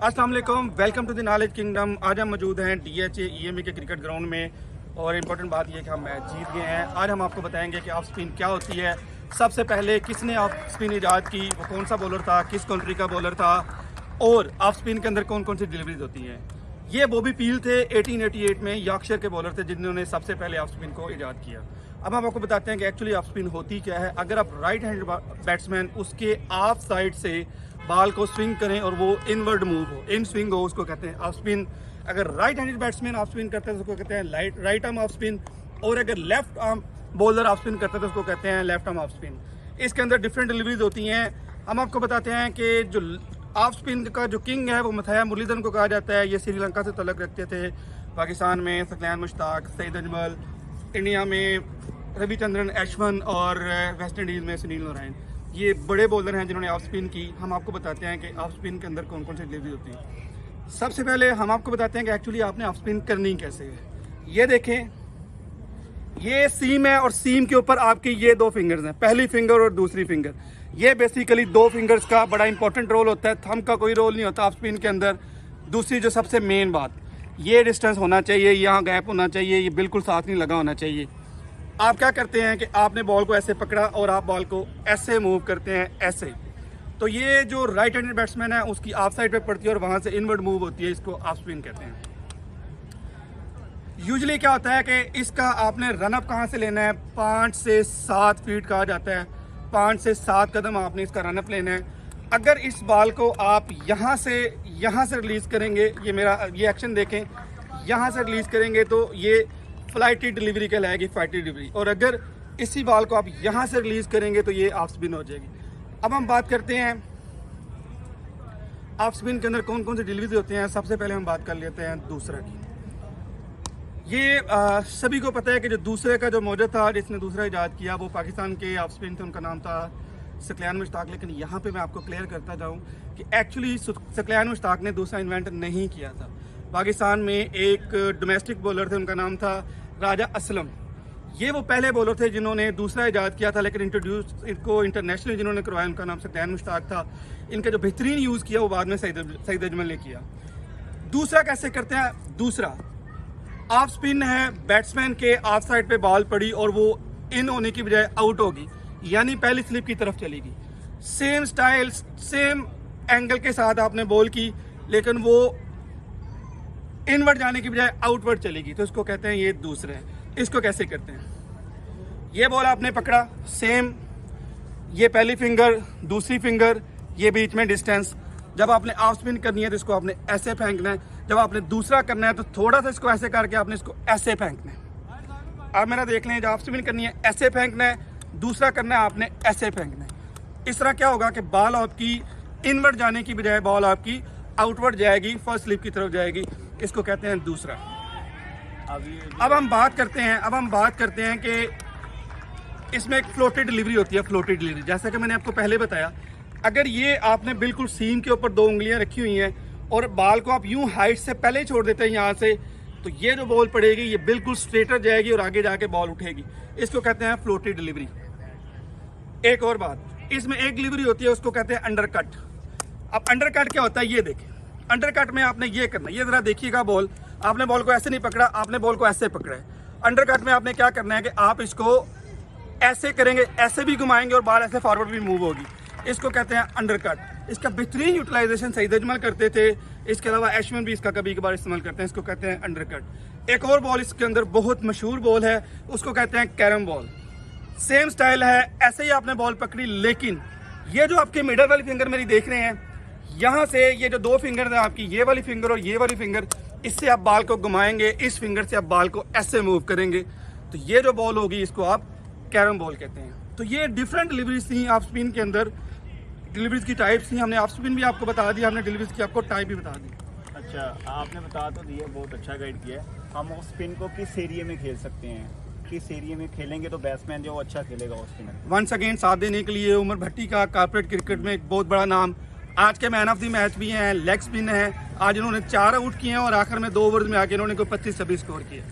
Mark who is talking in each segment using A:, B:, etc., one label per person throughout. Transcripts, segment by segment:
A: अस्सलाम वालेकुम, welcome to the knowledge kingdom. आज हम मौजूद हैं DHA EMA के क्रिकेट ग्राउंड में और इम्पोर्टेंट बात यह है कि हम मैच जीत गए हैं। आज हम आपको बताएंगे कि ऑफ स्पिन क्या होती है, सबसे पहले किसने ऑफ स्पिन ईजाद की, वो कौन सा बॉलर था, किस कंट्री का बॉलर था और ऑफ स्पिन के अंदर कौन कौन सी डिलीवरीज होती हैं। ये बॉबी पील थे, 1888 में यॉर्कशायर के बॉलर थे जिन्होंने सबसे पहले ऑफ स्पिन को ईजाद किया। अब हम आपको बताते हैं कि एक्चुअली ऑफ स्पिन होती क्या है। अगर आप राइट हैंड बैट्समैन उसके ऑफ साइड से बॉल को स्विंग करें और वो इनवर्ड मूव हो, इन स्विंग हो, उसको कहते हैं ऑफ स्पिन। अगर right handed batsman off spin करते हैं तो उसको कहते हैं राइट आर्म ऑफ स्पिन, और अगर left arm bowler off spin करते हैं तो उसको कहते हैं लेफ्ट आर्म ऑफ स्पिन। इसके अंदर डिफरेंट डिलीवरीज होती हैं। हम आपको बताते हैं कि जो ऑफ स्पिन का जो किंग है वो मथाया मुरलीधरन को कहा जाता है। ये श्रीलंका से तल्लुक़ रखते थे, पाकिस्तान में सकलैन मुश्ताक, सईद अजमल, इंडिया में रविचंद्रन अश्विन और वेस्ट इंडीज़ में सुनील नारायण। ये बड़े बॉलर हैं जिन्होंने ऑफ स्पिन की। हम आपको बताते हैं कि ऑफ स्पिन के अंदर कौन कौन सी डिलीवरी होती है। सबसे पहले हम आपको बताते हैं कि एक्चुअली आपने ऑफ स्पिन करनी कैसे है। ये देखें, ये सीम है और सीम के ऊपर आपके ये दो फिंगर्स हैं, पहली फिंगर और दूसरी फिंगर। ये बेसिकली दो फिंगर्स का बड़ा इंपॉर्टेंट रोल होता है, थंब का कोई रोल नहीं होता ऑफ स्पिन के अंदर। दूसरी जो सबसे मेन बात, ये डिस्टेंस होना चाहिए, यहाँ गैप होना चाहिए, ये बिल्कुल साथ नहीं लगा होना चाहिए। आप क्या करते हैं कि आपने बॉल को ऐसे पकड़ा और आप बॉल को ऐसे मूव करते हैं, ऐसे। तो ये जो राइट हैंडेड बैट्समैन है उसकी ऑफ साइड पे पड़ती है और वहाँ से इनवर्ड मूव होती है, इसको ऑफ स्पिन कहते हैं। यूजुअली क्या होता है कि इसका आपने रनअप कहाँ से लेना है, 5 से 7 फीट कहा जाता है, 5 से 7 कदम आपने इसका रनअप लेना है। अगर इस बॉल को आप यहाँ से रिलीज़ करेंगे, ये एक्शन देखें, यहाँ से रिलीज़ करेंगे तो ये फ्लाइटी डिलीवरी कहलाएगी, फ्लाइटी डिलीवरी। और अगर इसी बॉल को आप यहाँ से रिलीज़ करेंगे तो ये ऑफ स्पिन हो जाएगी। अब हम बात करते हैं ऑफ स्पिन के अंदर कौन कौन से डिलीवरी होते हैं। सबसे पहले हम बात कर लेते हैं दूसरा की। ये सभी को पता है कि जो दूसरे का जो मौजूद था जिसने दूसरा ईजाद किया वो पाकिस्तान के ऑफ स्पिन थे, उनका नाम था सकलैन मुश्ताक। लेकिन यहाँ पे मैं आपको क्लियर करता जाऊँ कि एक्चुअली सकलैन मुश्ताक ने दूसरा इन्वेंट नहीं किया था। पाकिस्तान में एक डोमेस्टिक बॉलर थे, उनका नाम था राजा असलम। ये वो पहले बॉलर थे जिन्होंने दूसरा ईजाद किया था, लेकिन इंट्रोड्यूस इनको इंटरनेशनल जिन्होंने करवाया उनका नाम सकलैन मुश्ताक था। इनका जो बेहतरीन यूज़ किया वो बाद में सईद अजमल ने किया। दूसरा कैसे करते हैं, दूसरा ऑफ स्पिन है, बैट्समैन के ऑफ साइड पे बॉल पड़ी और वो इन होने की बजाय आउट होगी, यानी पहली स्लिप की तरफ चलेगी। सेम स्टाइल सेम एंगल के साथ आपने बॉल की, लेकिन वो इनवर्ड जाने की बजाय आउटवर्ड चलेगी, तो इसको कहते हैं ये दूसरा है। इसको कैसे करते हैं, ये बॉल आपने पकड़ा, सेम ये पहली फिंगर, दूसरी फिंगर, ये बीच में डिस्टेंस। जब आपने ऑफ स्पिन करनी है तो इसको आपने ऐसे फेंकना है। जब आपने दूसरा करना है तो थोड़ा सा इसको ऐसे करके आपने इसको ऐसे फेंकना है। आप मेरा देख लें, जब ऑफ स्पिन करनी है ऐसे फेंकना है, दूसरा करना है आपने ऐसे फेंकना है। इस तरह क्या होगा कि बॉल आपकी इनवर्ड जाने की बजाय बॉल आपकी आउटवर्ड जाएगी, फर्स्ट स्लिप की तरफ जाएगी। इसको कहते हैं दूसरा। अब हम बात करते हैं कि इसमें एक फ्लोटेड डिलीवरी होती है, फ्लोटेड डिलीवरी। जैसा कि मैंने आपको पहले बताया, अगर ये आपने बिल्कुल सीम के ऊपर 2 उंगलियां रखी हुई हैं और बॉल को आप यूं हाइट से पहले ही छोड़ देते हैं यहाँ से, तो ये जो बॉल पड़ेगी ये बिल्कुल स्ट्रेटर जाएगी और आगे जाके बॉल उठेगी। इसको कहते हैं फ्लोटेड डिलीवरी। एक और बात, इसमें एक डिलीवरी होती है, उसको कहते हैं अंडरकट। अब अंडरकट क्या होता है, ये देखें। अंडरकट में आपने ये करना, ये जरा देखिएगा, बॉल आपने बॉल को ऐसे नहीं पकड़ा, आपने बॉल को ऐसे पकड़ा है। अंडरकट में आपने क्या करना है कि आप इसको ऐसे करेंगे, ऐसे भी घुमाएंगे और बॉल ऐसे फॉरवर्ड भी मूव होगी। इसको कहते हैं अंडरकट। इसका बेहतरीन यूटिलाइजेशन सईद अजमल करते थे, इसके अलावा अश्विन भी इसका कभी कभार इस्तेमाल करते हैं। इसको कहते हैं अंडरकट। एक और बॉल इसके अंदर बहुत मशहूर बॉल है, उसको कहते हैं कैरम बॉल। सेम स्टाइल है, ऐसे ही आपने बॉल पकड़ी, लेकिन ये जो आपके मिडल वाली फिंगर मेरी देख रहे हैं, यहाँ से ये जो 2 फिंगर है आपकी, ये वाली फिंगर और ये वाली फिंगर, इससे आप बॉल को घुमाएंगे, इस फिंगर से आप बॉल को ऐसे मूव करेंगे, तो ये जो बॉल होगी इसको आप कैरम बॉल कहते हैं। तो ये डिफरेंट डिलीवरीज थी ऑफ स्पिन के अंदर, डिलीवरीज की टाइप्स थी। हमने ऑफ स्पिन भी आपको बता दिया, हमने डिलीवरीज की आपको टाइप भी बता दी।
B: अच्छा, आपने बता तो दिया, बहुत अच्छा गाइड किया है। हम ऑफ स्पिन को किस एरिया में खेल सकते हैं, किस एरिया में खेलेंगे तो बैट्समैन जो अच्छा खेलेगा ऑफ स्पिनर।
A: वंस अगेन साथ देने के लिए उमर भट्टी का, कॉर्पोरेट क्रिकेट में एक बहुत बड़ा नाम, आज के मैन ऑफ द मैच भी हैं, लेग स्पिन है। आज इन्होंने 4 आउट किए हैं और आखिर में 2 ओवर्स में आके इन्होंने कोई 25-26 स्कोर किए।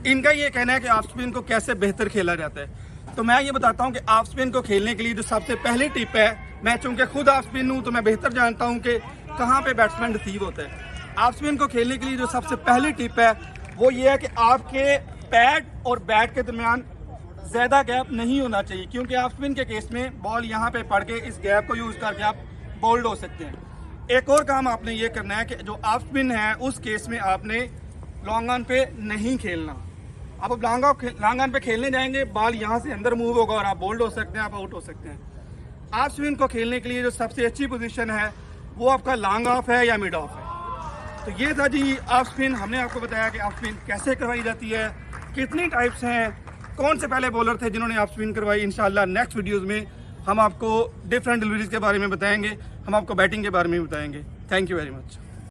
A: इनका ये कहना है कि ऑफ स्पिन को कैसे बेहतर खेला जाता है। तो मैं ये बताता हूँ कि ऑफ स्पिन को खेलने के लिए जो सबसे पहली टिप है, मैं चूंकि खुद ऑफ स्पिन हूँ तो मैं बेहतर जानता हूँ कि कहाँ पे बैट्समैन रिसीव होता है। ऑफ स्पिन को खेलने के लिए जो सबसे पहली टिप है वो ये है कि आपके पैड और बैट के दरमियान ज़्यादा गैप नहीं होना चाहिए, क्योंकि ऑफ स्पिन के केस में बॉल यहाँ पे पड़ के इस गैप को यूज़ करके आप बोल्ड हो सकते हैं। एक और काम आपने ये करना है कि जो ऑफ स्पिन है उस केस में आपने लॉन्ग ऑन पे नहीं खेलना। आप लॉन्ग ऑन पे खेलने जाएंगे, बॉल यहाँ से अंदर मूव होगा और आप बोल्ड हो सकते हैं, आप आउट हो सकते हैं। ऑफ स्पिन को खेलने के लिए जो सबसे अच्छी पोजीशन है वो आपका लॉन्ग ऑफ है या मिड ऑफ है। तो ये था जी ऑफ स्पिन। हमने आपको बताया कि ऑफ स्पिन कैसे करवाई जाती है, कितनी टाइप्स हैं, कौन से पहले बॉलर थे जिन्होंने ऑफ स्पिन करवाई। इंशाल्लाह नेक्स्ट वीडियोस में हम आपको डिफरेंट डिलीवरीज के बारे में बताएंगे, हम आपको बैटिंग के बारे में बताएंगे। Thank you very much.